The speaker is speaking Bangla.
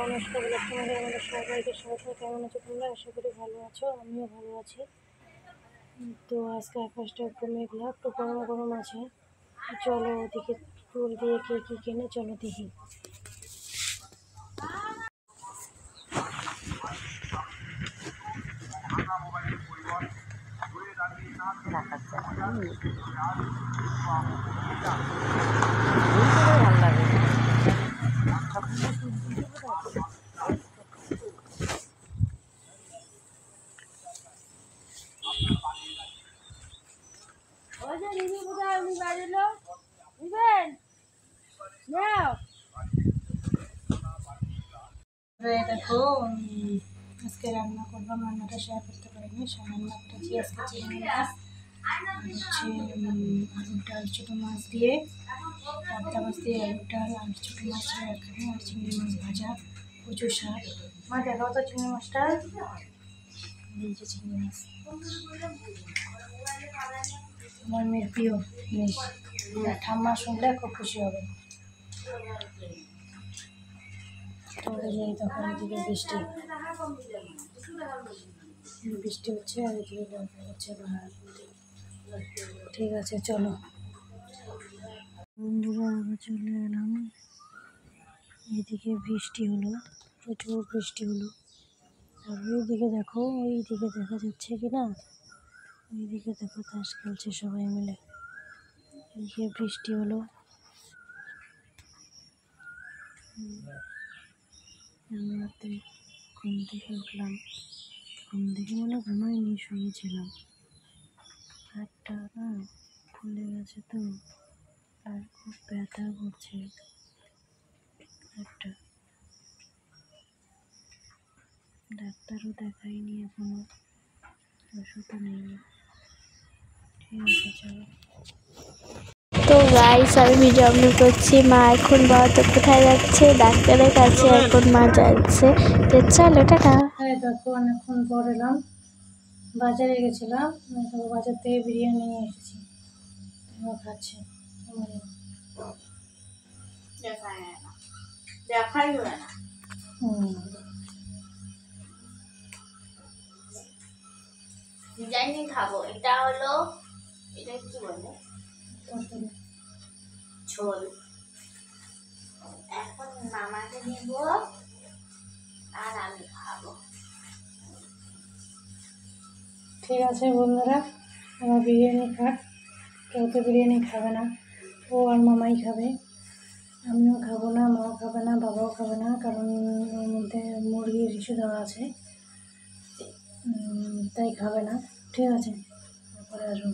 নমস্কার লক্ষ্মীমাদের আমাদের সবাইকে স্বাগত। কেমন আছো তোমরা? আশা করি ভালো আছো, আমিও ভালো আছি। তো আজকে আকাশটা একটু মেঘলা, একটু গরম গরম আছে। চলো ওদিকে ফুল দিয়ে কে কী কেনে চলো দেখি। ভালো লাগে। দেখো আজকে রান্না করলাম, রান্নাটা শেয়ার করতে পারিনি। রান্না করেছি আজকে চিংড়ি মাছ, হচ্ছে আলুর ডাল, ছোটো মাছ দিয়ে পাবদা মাছ দিয়ে আলুর ডাল আর ছোটো মাছ এখানে, আর চিংড়ি মাছ ভাজা, প্রচুর শাক। মা দেখাও তো চিংড়ি মাছটা, এই যে চিংড়ি মাছ আমার মেয়ের প্রিয় জিনিস। ঠাম্মা শুনলে খুব খুশি হবে। তো এই তখন এদিকে বৃষ্টি হচ্ছে, আর এদিকে দরকার হচ্ছে ভাড়া। ঠিক আছে চলো বন্ধুরা, আবার চলে এলাম। এইদিকে বৃষ্টি হলো, প্রচুর বৃষ্টি হলো। আর ওইদিকে দেখো, ওইদিকে দেখা যাচ্ছে কি না, ওইদিকে দেখো তাস খেলছে সবাই মিলে। এইদিকে বৃষ্টি হলো, রাতে ঘুম থেকে উঠলাম, ঘুম থেকে ঘুমাইনি, শুয়েছিলাম। হাতটা না ফুলে গেছে তো, আর খুব ব্যথা করছে একটা। ডাক্তারও দেখাইনি এখনো, ওষুধও নেই। ঠিক আছে চলো। তো গাইস, আমি ভিডিও আপলোড করছি। মা এখন বাবা তো কোথায় যাচ্ছে? ডাক্তারের কাছে এখন মা যাচ্ছে। তো চলো টাটা। হ্যাঁ দেখো, অনেকক্ষণ পর এলাম, বাজারে গেছিলাম, তো বাজার থেকে বিরিয়ানি নিয়ে এসেছি, খাচ্ছি। ডিজাইনই খাবো। এটা হলো, এটা কি বলে, ঝোল। এখন মামাকে নেব আর আমি খাবো। ঠিক আছে বন্ধুরা, আমার বিরিয়ানি খাক। কেউ তো বিরিয়ানি খাবে না, ও আর মামাই খাবে। আমিও খাবো না, মাও খাবে না, বাবাও খাবে না, কারণ ওর মধ্যে মুরগির ইস্যু দেওয়া আছে, তাই খাবে না। ঠিক আছে, তারপরে আসবো।